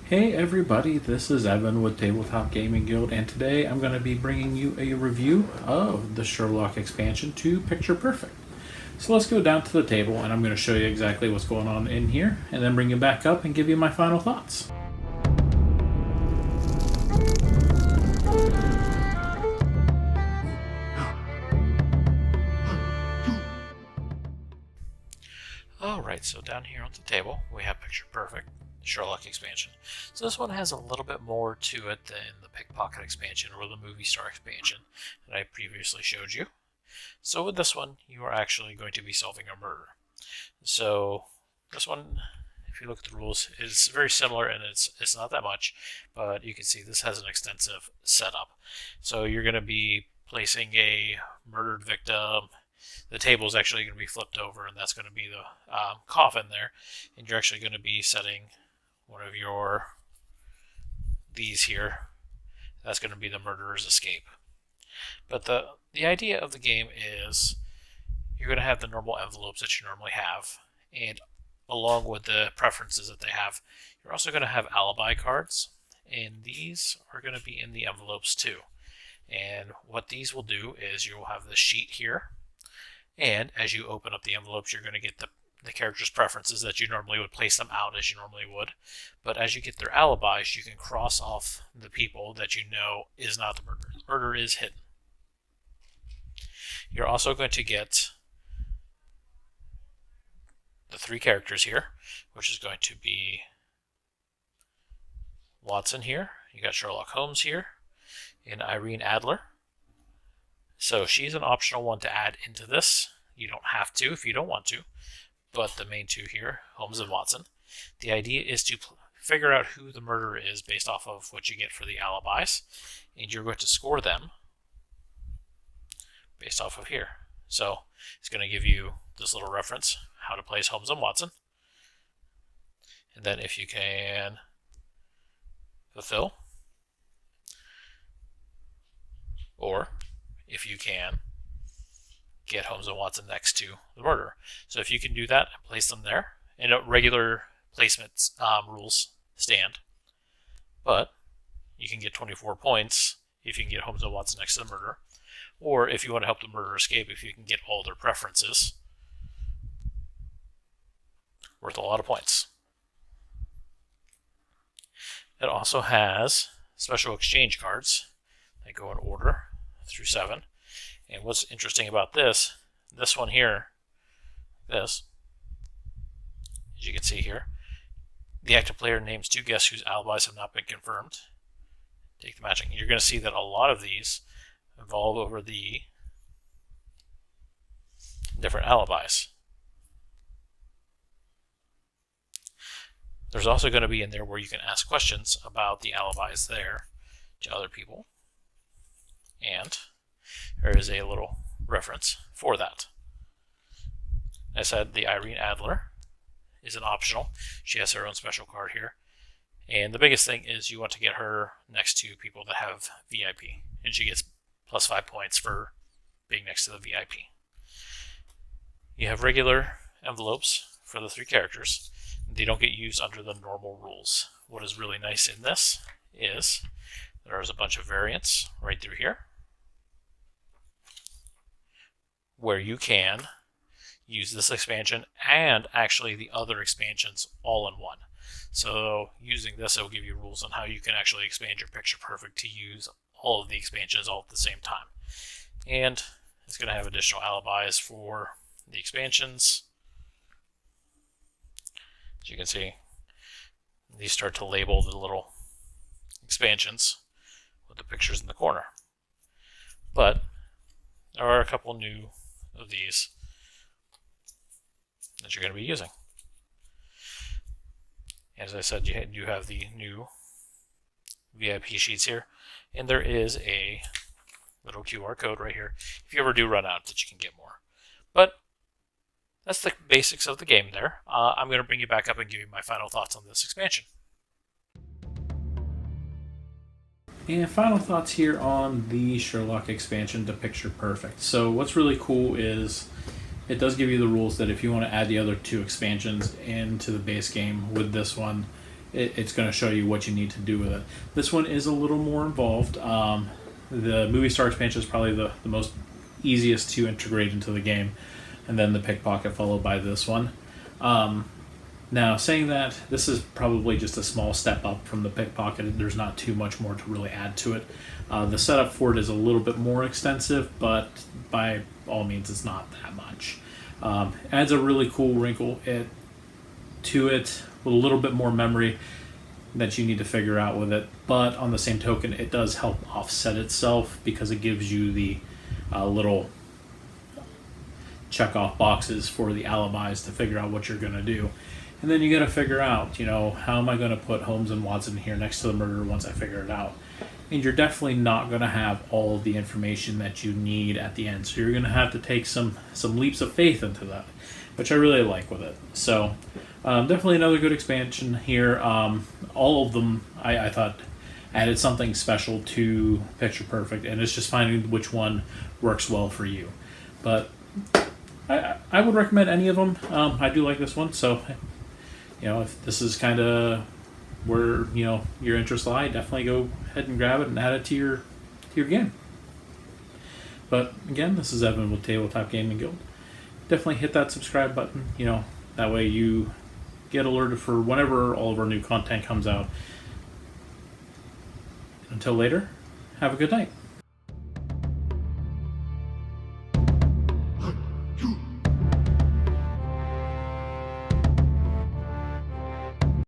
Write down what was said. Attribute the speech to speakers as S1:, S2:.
S1: Hey everybody, this is Evan with Tabletop Gaming Guild, and today I'm going to be bringing you a review of the Sherlock expansion to Picture Perfect. So let's go down to the table and I'm going to show you exactly what's going on in here, and then bring you back up and give you my final thoughts. Alright, so down here on the table we have Picture Perfect, Sherlock expansion. So this one has a little bit more to it than the Pickpocket expansion or the Movie Star expansion that I previously showed you. So with this one, you are actually going to be solving a murder. So this one, if you look at the rules, is very similar, and it's not that much, but you can see this has an extensive setup. So you're going to be placing a murdered victim. The table is actually going to be flipped over, and that's going to be the coffin there. And you're actually going to be setting one of these here. That's going to be the murderer's escape. But the idea of the game is you're going to have the normal envelopes that you normally have, and along with the preferences that they have, you're also going to have alibi cards, and these are going to be in the envelopes too. And what these will do is you will have this sheet here, and as you open up the envelopes, you're going to get the character's preferences that you normally would place them out as you normally would. But as you get their alibis, you can cross off the people that you know is not the murderer. The murderer is hidden. You're also going to get the three characters here, which is going to be Watson here. You got Sherlock Holmes here, and Irene Adler. So she's an optional one to add into this. You don't have to if you don't want to, but the main two here, Holmes and Watson. The idea is to figure out who the murderer is based off of what you get for the alibis, and you're going to score them based off of here. So it's going to give you this little reference, how to place Holmes and Watson. And then if you can fulfill, or if you can get Holmes and Watson next to the murderer. So if you can do that and place them there, and regular placement rules stand, but you can get 24 points if you can get Holmes and Watson next to the murderer, or if you want to help the murderer escape, if you can get all their preferences, worth a lot of points. It also has special exchange cards that go in order through 7. And what's interesting about this one here, as you can see here, the active player names 2 guests whose alibis have not been confirmed. Take the matching. You're going to see that a lot of these involve over the different alibis. There's also going to be in there where you can ask questions about the alibis there to other people. And there is a little reference for that. I said the Irene Adler is an optional. She has her own special card here. And the biggest thing is you want to get her next to people that have VIP. And she gets plus 5 points for being next to the VIP. You have regular envelopes for the 3 characters. They don't get used under the normal rules. What is really nice in this is there's a bunch of variants right through here, where you can use this expansion and actually the other expansions all in one. So using this, it will give you rules on how you can actually expand your Picture Perfect to use all of the expansions all at the same time. And it's going to have additional alibis for the expansions. As you can see, these start to label the little expansions with the pictures in the corner. But there are a couple new of these that you're going to be using. As I said, you do have the new VIP sheets here, and there is a little QR code right here if you ever do run out that you can get more. But that's the basics of the game there. I'm going to bring you back up and give you my final thoughts on this expansion. And final thoughts here on the Sherlock expansion to Picture Perfect. So what's really cool is it does give you the rules that if you want to add the other 2 expansions into the base game with this one,
S2: it's going to show you what you need to do with it. This one is a little more involved. The movie star expansion is probably the most easiest to integrate into the game, and then the pickpocket followed by this one. Now, saying that, this is probably just a small step up from the pickpocket. There's not too much more to really add to it. The setup for it is a little bit more extensive, but by all means, it's not that much. Adds a really cool wrinkle to it with a little bit more memory that you need to figure out with it. But on the same token, it does help offset itself because it gives you the little check off boxes for the alibis to figure out what you're going to do. And then you got to figure out, how am I going to put Holmes and Watson here next to the murderer once I figure it out? And you're definitely not going to have all of the information that you need at the end. So you're going to have to take some leaps of faith into that, which I really like with it. So definitely another good expansion here. All of them, I thought, added something special to Picture Perfect, and it's just finding which one works well for you. But I would recommend any of them. I do like this one, so if this is kind of where your interests lie, definitely go ahead and grab it and add it to your game. But again, this is Evan with Tabletop Gaming Guild. Definitely hit that subscribe button. That way you get alerted for whenever all of our new content comes out. Until later, have a good night.